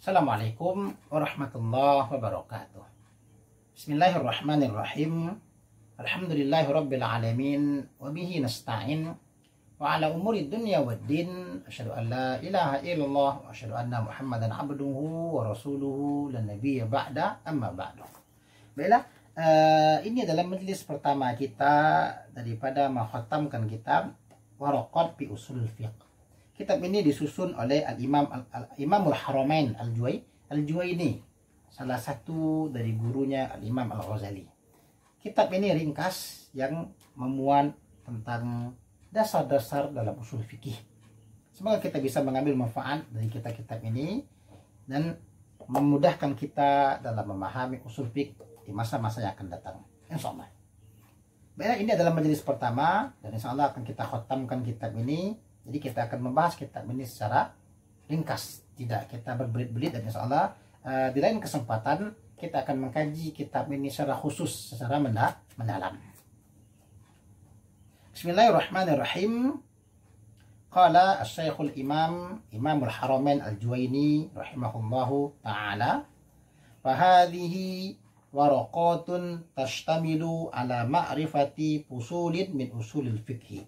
Assalamualaikum warahmatullahi wabarakatuh. Bismillahirrahmanirrahim. Alhamdulillahirabbil alamin wa bihi nasta'in wa ala umuri dunya waddin. Asyhadu an la ilaha illallah wa asyhadu anna Muhammadan abduhu wa rasuluhu lan nabiyya ba'da, amma ba'du. Baiklah, ini adalah majelis pertama kita daripada mengkhatamkan kitab Waraqat fi Ushul Fiqh. Kitab ini disusun oleh Imamul Haramain Al-Juwaini, salah satu dari gurunya Al-Imam Al-Ghazali. Kitab ini ringkas yang memuat tentang dasar-dasar dalam usul fikih. Semoga kita bisa mengambil manfaat dari kitab ini dan memudahkan kita dalam memahami usul fikih di masa-masa yang akan datang, insyaallah. Baiklah, ini adalah majelis pertama dan insyaallah akan kita khatamkan kitab ini. Jadi kita akan membahas kitab ini secara ringkas, tidak kita berbelit-belit, dan insyaallah di lain kesempatan kita akan mengkaji kitab ini secara khusus, secara mendalam. Bismillahirrahmanirrahim. Qala asy-Syekhul Imamul Haramain Al-Juwaini rahimahullahu taala, fa hadhihi waraqatun tashtamilu ala ma'rifati fusulin min usulil fiqh.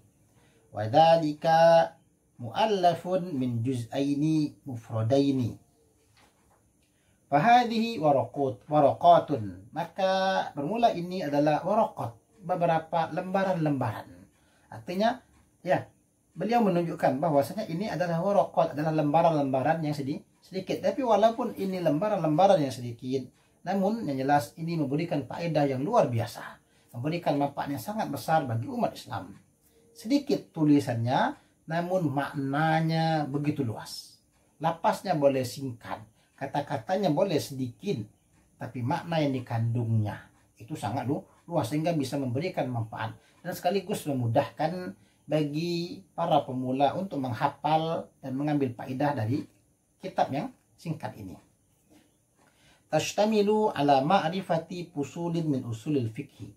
Wadhalika mu'allafun min juz'aini mufradaini. Fahadihi waraqatun. Maka bermula ini adalah waraqat, beberapa lembaran-lembaran. Artinya, ya, beliau menunjukkan bahwasanya ini adalah waraqat, adalah lembaran-lembaran yang sedikit. Tapi walaupun ini lembaran-lembaran yang sedikit, namun yang jelas ini memberikan faedah yang luar biasa, memberikan manfaat yang sangat besar bagi umat Islam. Sedikit tulisannya, namun maknanya begitu luas. Lapasnya boleh singkat, kata-katanya boleh sedikit, tapi makna yang dikandungnya itu sangat luas, sehingga bisa memberikan manfaat dan sekaligus memudahkan bagi para pemula untuk menghafal dan mengambil faedah dari kitab yang singkat ini. Tashtamilu ala ma'rifati fusulin min usulil fiqh.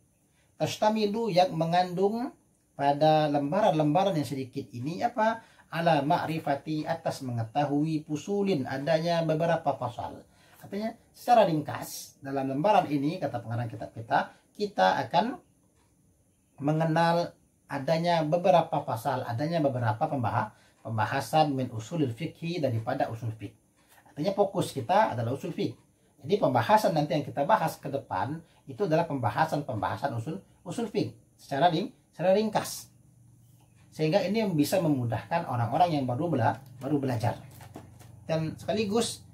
Tashtamilu yang mengandung pada lembaran-lembaran yang sedikit ini apa? Ala ma'rifati, atas mengetahui, fusulin, adanya beberapa pasal. Artinya secara ringkas dalam lembaran ini, kata pengarang kitab kita akan mengenal adanya beberapa pasal, adanya beberapa pembahasan min usulil fikhi, daripada usul fiqh. Artinya fokus kita adalah usul fiqh. Jadi pembahasan nanti yang kita bahas ke depan itu adalah pembahasan usul fiqh secara ringkas, sehingga ini bisa memudahkan orang-orang yang baru belajar, dan sekaligus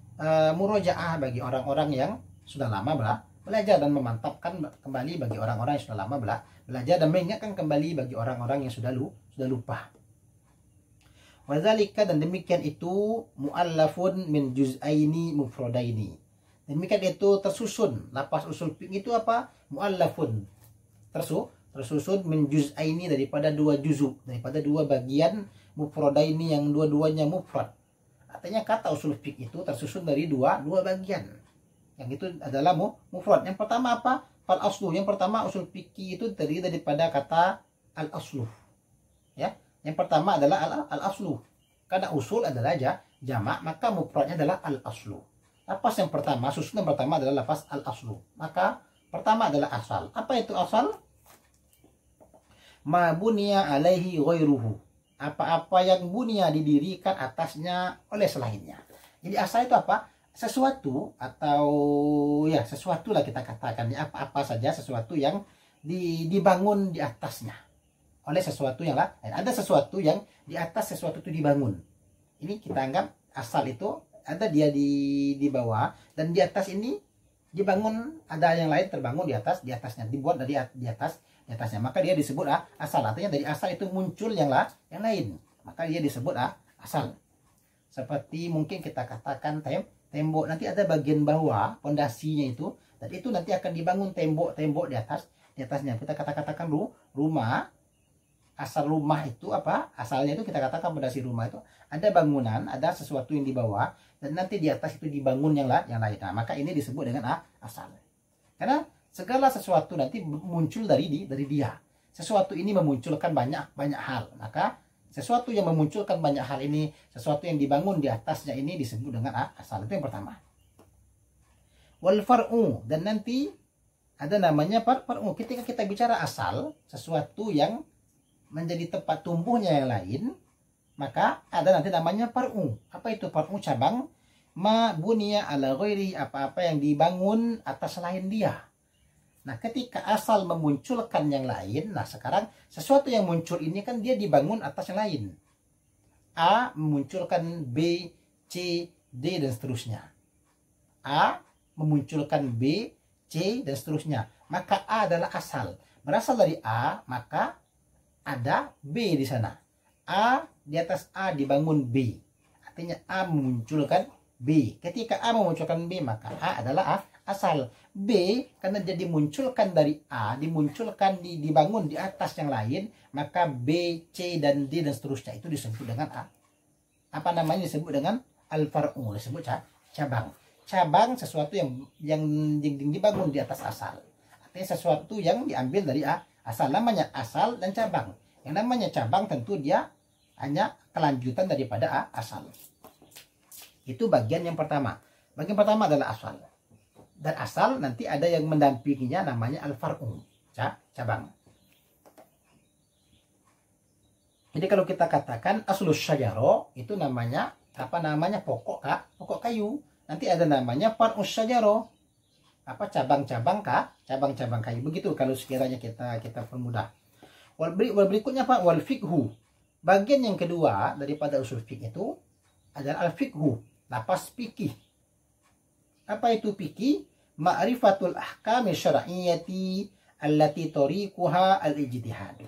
murojaah bagi orang-orang yang sudah lama belajar, dan memantapkan kembali bagi orang-orang yang sudah lama belajar, dan mengingatkan kembali bagi orang-orang yang sudah lupa. Wadzalika, dan demikian itu, mu'allafun min juz'aini mufradaini. Demikian itu tersusun, lapas usul fiqh itu apa? Mu'allafun, tersusun min juz'aini, daripada dua juzuk, daripada dua bagian, mufradaini, yang dua-duanya mufrad. Artinya kata usul fiqh itu tersusun dari dua bagian, yang itu adalah mufrad. Yang pertama apa? Fal aslu. Yang pertama, usul fiqh itu terdiri daripada kata al aslu, ya. Yang pertama adalah al aslu. Karena usul adalah jamak, maka mufradnya adalah al aslu. Lafaz yang pertama, susunan pertama adalah lafaz al aslu. Maka pertama adalah asal. Apa itu asal? Ma bunia alaihi ghairuhu. Apa-apa yang bunia, didirikan atasnya oleh selainnya. Jadi asal itu apa? Sesuatu, atau ya sesuatu lah kita katakan, ya, apa-apa saja sesuatu yang dibangun di atasnya oleh sesuatu yang lain. Ada sesuatu yang di atas sesuatu itu dibangun. Ini kita anggap asal itu ada dia di bawah, dan di atas ini dibangun, ada yang lain terbangun di atasnya, dibuat dari di atasnya, maka dia disebut asal. Artinya dari asal itu muncul yang lain, maka dia disebut asal. Seperti mungkin kita katakan tembok, nanti ada bagian bawah pondasinya itu, dan itu nanti akan dibangun tembok di atasnya. Kita katakan rumah, asal rumah itu apa? Asalnya itu kita katakan pondasi rumah itu ada bangunan, ada sesuatu yang di bawah, dan nanti di atas itu dibangun yang lain. Nah, maka ini disebut dengan asal. Karena segala sesuatu nanti muncul dari dia. Sesuatu ini memunculkan banyak hal, maka Sesuatu yang memunculkan banyak hal ini, sesuatu yang dibangun di atasnya ini disebut dengan asal. Itu yang pertama. Wal far'u, dan nanti ada namanya far'u. Ketika kita bicara asal, sesuatu yang menjadi tempat tumbuhnya yang lain, maka ada nanti namanya far'u. Apa itu far'u? Cabang. Ma bunia ala ghairi, apa-apa yang dibangun atas selain dia. Nah, ketika asal memunculkan yang lain, nah sekarang sesuatu yang muncul ini kan dia dibangun atas yang lain. A memunculkan B, C, D, dan seterusnya. A memunculkan B, C, dan seterusnya. Maka A adalah asal. Berasal dari A, maka ada B di sana. A di atas A dibangun B. Artinya A memunculkan B. Ketika A memunculkan B, maka A adalah asal. B karena dia dimunculkan dari A, dimunculkan dibangun di atas yang lain, maka B, C, dan D, dan seterusnya itu disebut dengan apa namanya, disebut dengan al-far'u, disebut cabang. Cabang sesuatu yang dibangun di atas asal. Artinya sesuatu yang diambil dari asal, namanya asal dan cabang. Yang namanya cabang tentu dia hanya kelanjutan daripada asal. Itu bagian yang pertama. Bagian pertama adalah asal. Dan asal nanti ada yang mendampinginya, namanya al-far'u, cabang. Jadi kalau kita katakan aslus syajaro, itu namanya apa namanya, pokok kayu. Nanti ada namanya far'us syajaro, apa, cabang-cabang cabang-cabang kayu. Begitu kalau sekiranya kita permudah. Wal berikutnya apa? Wal fiqhu. Bagian yang kedua daripada usul fiqh itu adalah al-fiqhu, lapas fikih. Apa itu fikih? Ma'rifatul ahkami syar'iyyati allati tariquha al-ijtihad.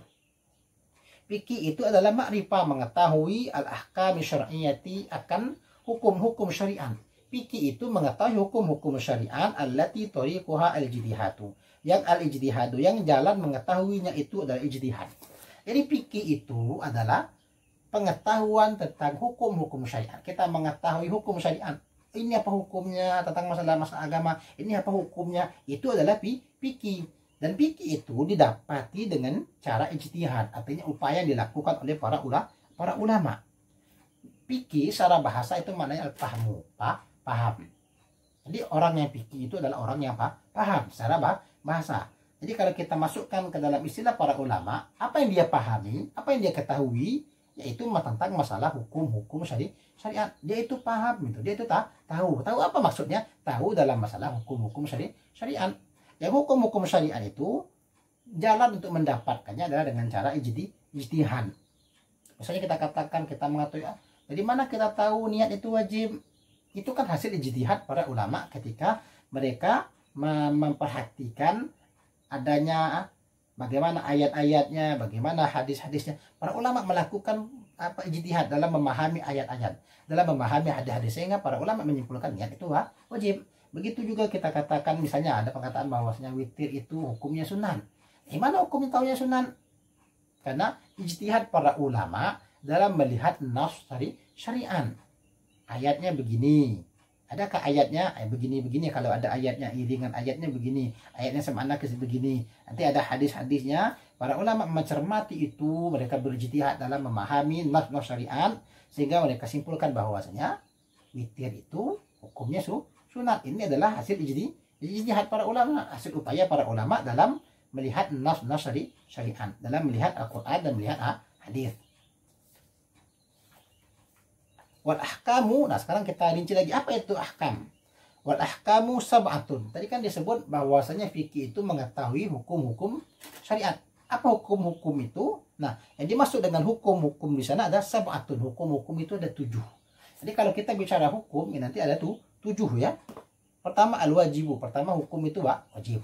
Fikih itu adalah ma'rifah, mengetahui al-ahkami syar'iyyati, akan hukum-hukum syariat. Fikih itu mengetahui hukum-hukum syariat allati tariquha al-ijtihad. Yang al-ijtihad, yang jalan mengetahuinya itu adalah ijtihad. Jadi fikih itu adalah pengetahuan tentang hukum-hukum syariat. Kita mengetahui hukum syariat. Ini apa hukumnya tentang masalah agama, ini apa hukumnya, itu adalah fikih. Dan fikih itu didapati dengan cara ijtihad, artinya upaya yang dilakukan oleh para ulama. Fikih secara bahasa itu maknanya al-fahmu, paham. Jadi orang yang fikih itu adalah orang yang paham secara bahasa. Jadi kalau kita masukkan ke dalam istilah para ulama, apa yang dia pahami, apa yang dia ketahui, yaitu tentang masalah hukum-hukum syariat. Dia itu paham gitu, dia itu tahu apa maksudnya, tahu dalam masalah hukum-hukum syariat. Yang hukum-hukum syariat itu jalan untuk mendapatkannya adalah dengan cara ijtihad. Misalnya kita katakan, kita mengetahui dari mana kita tahu niat itu wajib, itu kan hasil ijtihad para ulama ketika mereka memperhatikan adanya bagaimana ayat-ayatnya, bagaimana hadis-hadisnya. Para ulama melakukan ijtihad dalam memahami ayat-ayat, dalam memahami hadis-hadis, sehingga para ulama menyimpulkan niat itu wajib. Begitu juga kita katakan, misalnya ada perkataan bahwasanya witir itu hukumnya sunan. Gimana hukumnya taunya sunan? Karena ijtihad para ulama dalam melihat nas dari syariat. Ayatnya begini. Adakah ayatnya begini-begini? Kalau ada ayatnya, iringan ayatnya begini, ayatnya semana ke begini. Nanti ada hadis-hadisnya. Para ulama mencermati itu, mereka berijtihad dalam memahami nas syariat, sehingga mereka simpulkan bahwasanya witir itu hukumnya sunat. Ini adalah hasil ijtihad para ulama, hasil upaya para ulama dalam melihat nas syariat, dalam melihat Al-Quran dan melihat hadis. Wal ahkamu, nah sekarang kita rinci lagi, apa itu ahkam? Wal ahkamu sab'atun. Tadi kan disebut bahwasanya fikih itu mengetahui hukum-hukum syariat. Apa hukum-hukum itu? Nah, yang dimaksud dengan hukum-hukum di sana ada sab'atun. Hukum-hukum itu ada 7. Jadi kalau kita bicara hukum, ya nanti ada 7 ya. Pertama al-wajibu, pertama hukum itu wajib.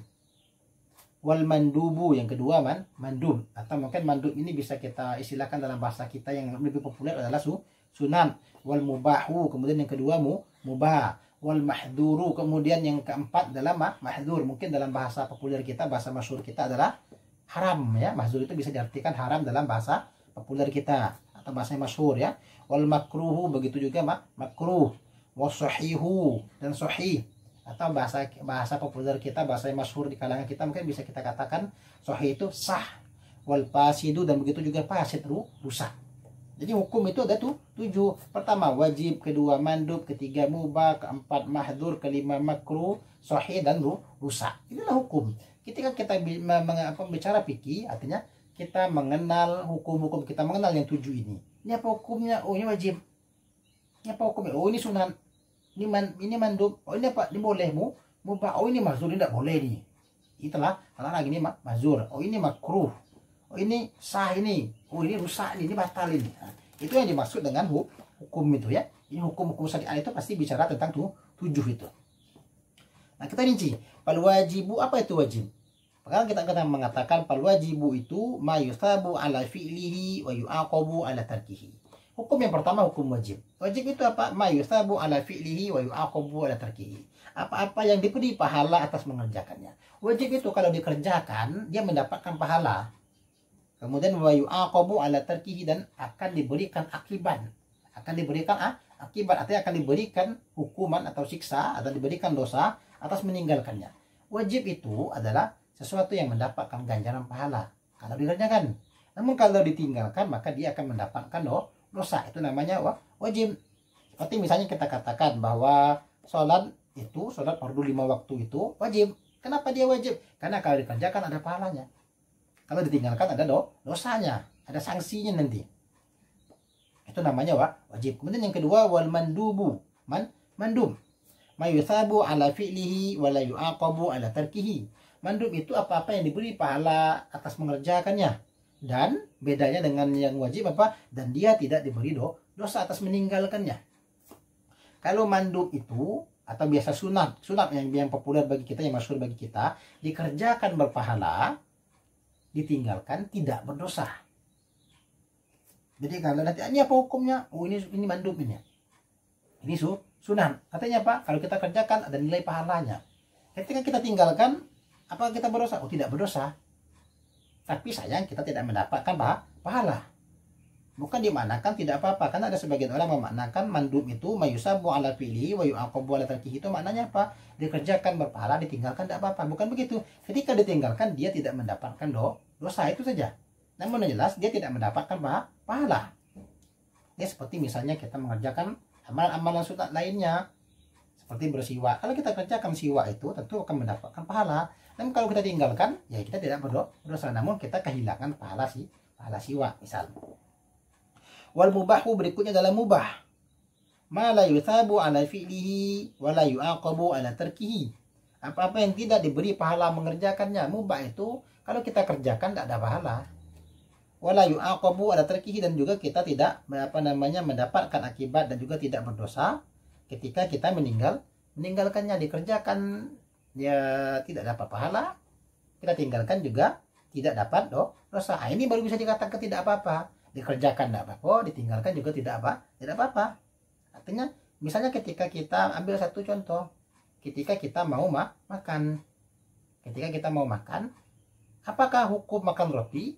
Wal mandubu, yang kedua mandub, atau mungkin mandub ini bisa kita istilahkan dalam bahasa kita yang lebih populer adalah sunan. Wal mubahu, kemudian yang kedua mubah. Wal mahduru, kemudian yang keempat adalah mahdur. Mungkin dalam bahasa populer kita, bahasa masyhur kita adalah haram ya. Mahdur itu bisa diartikan haram dalam bahasa populer kita atau bahasa masyhur ya. Wal makruhu, begitu juga makruh. Wasahihu, dan sahih, atau bahasa populer kita, bahasa masyhur di kalangan kita, mungkin bisa kita katakan sahih itu sah. Wal fasidu, dan begitu juga fasid, rusak. Jadi hukum itu ada tuh 7. Pertama wajib, kedua mandub, ketiga mubah, keempat mahdzur, kelima makruh, sahih dan rusak. Inilah hukum. Ketika kita bicara fikih, artinya kita mengenal hukum-hukum, kita mengenal yang 7 ini. Ini apa hukumnya? Oh, ini wajib. Ini apa hukumnya? Oh, ini sunat. Ini mandub. Oh, ini apa? Ini boleh mubah. Oh, ini mahdzur, ini tidak boleh nih. Itulah kalau lagi ini mahdzur. Oh, ini makruh. Oh, ini sah ini. Oh, ini rusak ini batal ini. Nah, itu yang dimaksud dengan hukum itu ya. Ini hukum-hukum syariat itu pasti bicara tentang 7 itu. Nah, kita rinci. Fal wajibu, apa itu wajib? Sekarang kita akan mengatakan fal wajibu itu ma yusabu ala fi'lihi wa yu'aqabu ala tarkihi. Hukum yang pertama hukum wajib. Wajib itu apa? Ma yusabu ala fi'lihi wa yu'aqabu ala tarkihi. Apa-apa yang diberi pahala atas mengerjakannya. Wajib itu kalau dikerjakan dia mendapatkan pahala. Kemudian wa yu'aqabu ala tarkihi, dan akan diberikan akibat. Akan diberikan akibat, artinya akan diberikan hukuman atau siksa atau diberikan dosa atas meninggalkannya. Wajib itu adalah sesuatu yang mendapatkan ganjaran pahala kalau dikerjakan. Namun kalau ditinggalkan maka dia akan mendapatkan dosa. Itu namanya wajib. Seperti misalnya kita katakan bahwa sholat fardu 5 waktu itu wajib. Kenapa dia wajib? Karena kalau dikerjakan ada pahalanya. Kalau ditinggalkan ada dosanya, ada sanksinya nanti. Itu namanya wajib. Kemudian yang kedua wal mandubu. Mandub. Ma yusabu ala fi'lihi wa la yu'aqabu ala tarkihi. Mandub itu apa-apa yang diberi pahala atas mengerjakannya. Dan bedanya dengan yang wajib apa? Dan dia tidak diberi dosa atas meninggalkannya. Kalau mandub itu atau biasa sunat yang populer bagi kita, yang masyhur bagi kita, dikerjakan berpahala, ditinggalkan tidak berdosa. Jadi kalau nanti ini apa hukumnya? Oh, ini mandub ini. Ini sunat. Katanya apa? Kalau kita kerjakan ada nilai pahalanya. Ketika kita tinggalkan, apa kita berdosa? Oh, tidak berdosa. Tapi sayang kita tidak mendapatkan pahala. Bukan dimanakan tidak apa-apa, karena ada sebagian orang memaknakan mandub itu mayusabu ala fi'li wa yu'aqabu ala tarkihi. Itu maknanya apa? Dikerjakan berpahala, ditinggalkan tidak apa-apa. Bukan begitu. Ketika ditinggalkan dia tidak mendapatkan dosa, itu saja. Namun yang jelas dia tidak mendapatkan pahala. Ya seperti misalnya kita mengerjakan amalan-amalan sunat lainnya seperti bersiwak. Kalau kita kerjakan siwak itu tentu akan mendapatkan pahala. Dan kalau kita tinggalkan, ya kita tidak berdosa, namun kita kehilangan pahala siwak misal. Wal mubahu, berikutnya adalah mubah. Ma la yuthabu ala fi'lihi wa la yu'aqabu ala tarkihi. Apa-apa yang tidak diberi pahala mengerjakannya. Mubah itu kalau kita kerjakan tidak ada pahala. Wa la yu'aqabu ala tarkihi, dan juga kita tidak mendapatkan akibat dan juga tidak berdosa ketika kita meninggalkannya. Dikerjakan dia tidak dapat pahala, kita tinggalkan juga tidak dapat dosa. Ini baru bisa dikatakan tidak apa-apa. Dikerjakan tidak apa-apa, ditinggalkan juga tidak apa-apa. Artinya misalnya ketika kita ambil satu contoh, ketika kita mau makan, apakah hukum makan roti?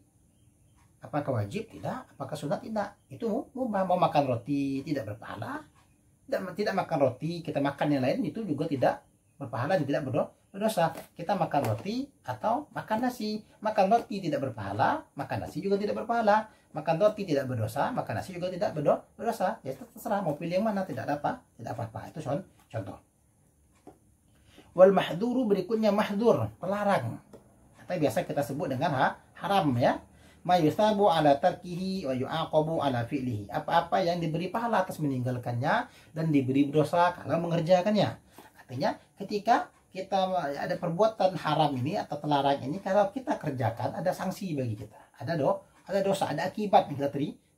Apakah wajib? Tidak. Apakah sunat? Tidak. Itu mubah. Mau makan roti tidak berpahala, tidak makan roti kita makan yang lain itu juga tidak berpahala dan tidak berdosa. Kita makan roti atau makan nasi. Makan roti tidak berpahala, makan nasi juga tidak berpahala. Makan roti tidak berdosa, makan nasi juga tidak berdosa. Ya terserah mau pilih yang mana, tidak apa-apa. Itu contoh. Wal mahduru, berikutnya mahdur, pelarang. Atau biasa kita sebut dengan haram ya. Ma yusabu ala tarkihi wa yu'aqabu ala fi'lihi. Apa-apa yang diberi pahala atas meninggalkannya dan diberi dosa kalau mengerjakannya. Artinya ketika kita ada perbuatan haram ini atau terlarang ini, kalau kita kerjakan ada sanksi bagi kita, ada dosa, ada akibat yang kita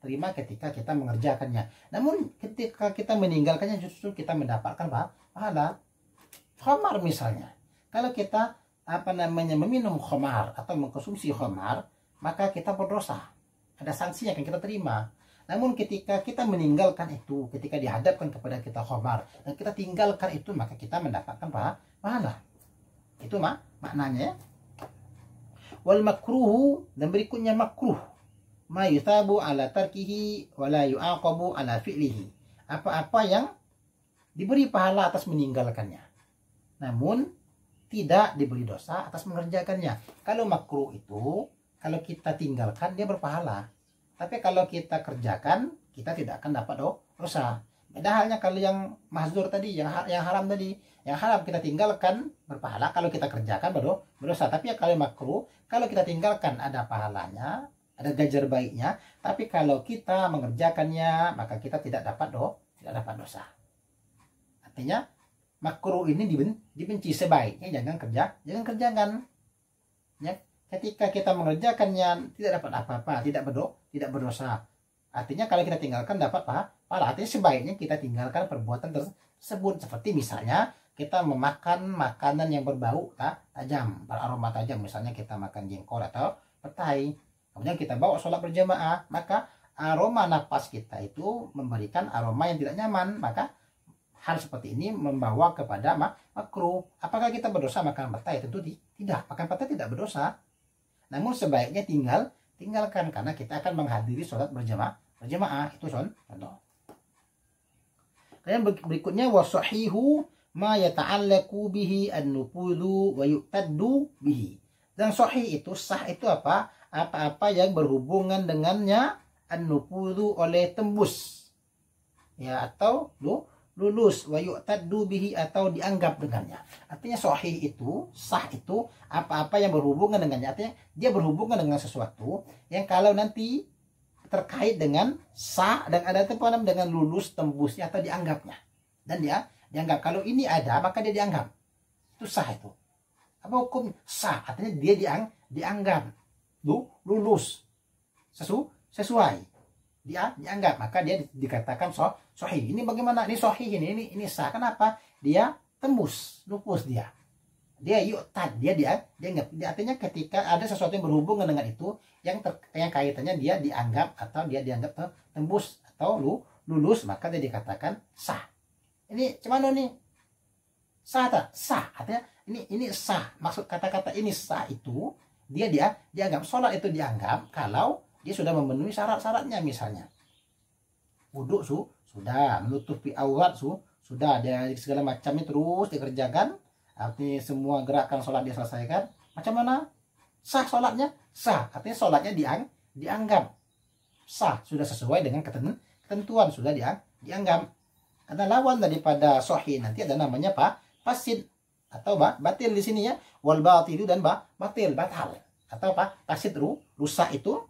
terima ketika kita mengerjakannya. Namun ketika kita meninggalkannya justru kita mendapatkan pahala. Khamar misalnya, kalau kita meminum khamar atau mengkonsumsi khamar, maka kita berdosa, ada sanksi yang akan kita terima. Namun ketika kita meninggalkan itu, ketika dihadapkan kepada kita khamar dan kita tinggalkan itu, maka kita mendapatkan pahala. Itu maknanya. Wal makruhu, dan berikutnya makruh. Ma yuthabu ala tarkihi wa la yu'aqabu ala fi'lihi. Apa-apa yang diberi pahala atas meninggalkannya, namun tidak diberi dosa atas mengerjakannya. Kalau makruh itu, kalau kita tinggalkan dia berpahala. Tapi kalau kita kerjakan, kita tidak akan dapat dosa. Beda halnya kalau yang mahzur tadi, yang haram tadi. Yang haram kita tinggalkan berpahala, kalau kita kerjakan berdosa. Tapi kalau makruh, kalau kita tinggalkan ada pahalanya, ada ganjar baiknya. Tapi kalau kita mengerjakannya, maka kita tidak dapat dosa. Artinya makruh ini dibenci, sebaiknya jangan kerjakan. Ya, ketika kita mengerjakannya tidak dapat apa-apa, tidak berdosa. Artinya kalau kita tinggalkan dapat pahala. Artinya sebaiknya kita tinggalkan perbuatan tersebut. Seperti misalnya kita memakan makanan yang berbau tajam, beraroma tajam. Misalnya kita makan jengkol atau petai. Kemudian kita bawa sholat berjamaah, maka aroma napas kita itu memberikan aroma yang tidak nyaman. Maka hal seperti ini membawa kepada makruh. Apakah kita berdosa makan petai? Tentu tidak. Makan petai tidak berdosa. Namun sebaiknya tinggalkan karena kita akan menghadiri sholat berjamaah. Itu contoh. Kemudian berikutnya wasahihu ma yata'allaqu bihi an-nufudhu wa yu'taddu bihi. Dan sahih itu, sah itu apa? Apa-apa yang berhubungan dengannya an-nufudhu oleh tembus. Ya, atau lulus, wa yu'taddu bihi atau dianggap dengannya. Artinya sahih itu, sah itu apa-apa yang berhubungan dengannya. Artinya dia berhubungan dengan sesuatu yang kalau nanti terkait dengan sah dan ada tempat dengan lulus, tembusnya atau dianggapnya. Dan dia dianggap, kalau ini ada maka dia dianggap. Itu sah itu. Apa hukum sah? Artinya dia dianggap lulus, sesuai. Dia dianggap, maka dia dikatakan sahih. Ini bagaimana? Ini sahih, ini sah. Kenapa? Dia tembus, lupus dia yu'tad, dia dianggap. Artinya ketika ada sesuatu yang berhubungan dengan itu yang kaitannya dia dianggap atau dia dianggap tembus atau lulus, maka dia dikatakan sah. Ini cuman nih sah tak? Sah. Artinya ini sah. Maksud kata-kata ini sah itu dia dianggap. Sholat itu dianggap kalau dia sudah memenuhi syarat-syaratnya. Misalnya wudhu sudah, menutupi aurat sudah, dia segala macamnya terus dikerjakan. Artinya semua gerakan sholat dia selesaikan. Macam mana? Sah sholatnya? Sah. Artinya sholatnya dianggap sah. Sudah sesuai dengan ketentuan. Sudah dianggap. Karena lawan daripada sahih nanti ada namanya fasid atau batil di sini ya. Wal batilu dan batal. Atau fasid rusak itu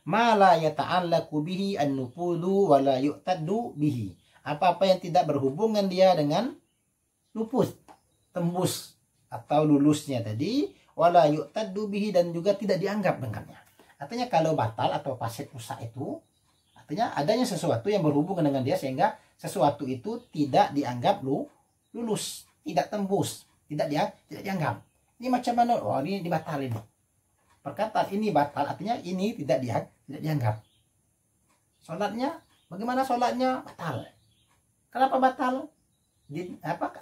ma la yata'allaqu bihi an-nufudhu wa la yu'taddu bihi. Apa-apa yang tidak berhubungan dia dengan lupus, tembus atau lulusnya tadi, wala yu'taddu bihi dan juga tidak dianggap dengannya. Artinya kalau batal atau fasid rusak itu artinya adanya sesuatu yang berhubungan dengan dia sehingga sesuatu itu tidak dianggap lulus, tidak tembus, tidak dianggap. Ini macam mana? Oh, ini dibatalin. Perkataan ini batal artinya ini tidak dianggap. Sholatnya bagaimana? Sholatnya batal. Kenapa batal?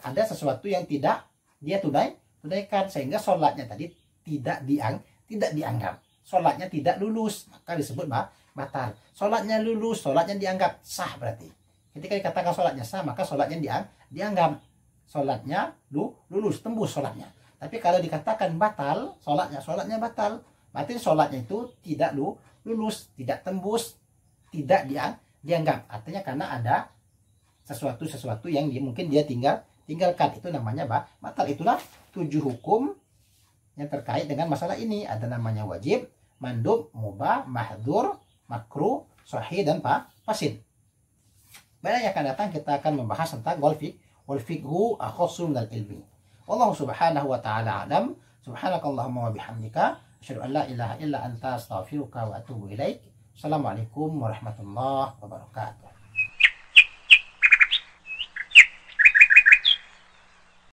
Ada sesuatu yang tidak dia tunaikan sehingga sholatnya tadi tidak dianggap. Sholatnya tidak lulus, maka disebut batal. Sholatnya lulus, sholatnya dianggap sah berarti. Ketika dikatakan sholatnya sah, maka sholatnya dianggap. Sholatnya lulus, tembus sholatnya. Tapi kalau dikatakan batal, sholatnya batal. Berarti sholatnya itu tidak lulus, tidak tembus, tidak dianggap. Artinya karena ada sesuatu yang mungkin dia tinggalkan, itu namanya batal. Itulah 7 hukum yang terkait dengan masalah ini. Ada namanya wajib, mandub, mubah, mahdzur, makruh, sahih dan fasid. Pada yang akan datang kita akan membahas tentang wal fiqhu akhassu minal ilmi. Wallahu subhanahu wa ta'ala alam. Subhanakallahumma wa bihamdika asyhadu an la ilaha illa anta astaghfiruka wa atubu ilaik. Assalamualaikum warahmatullahi wabarakatuh.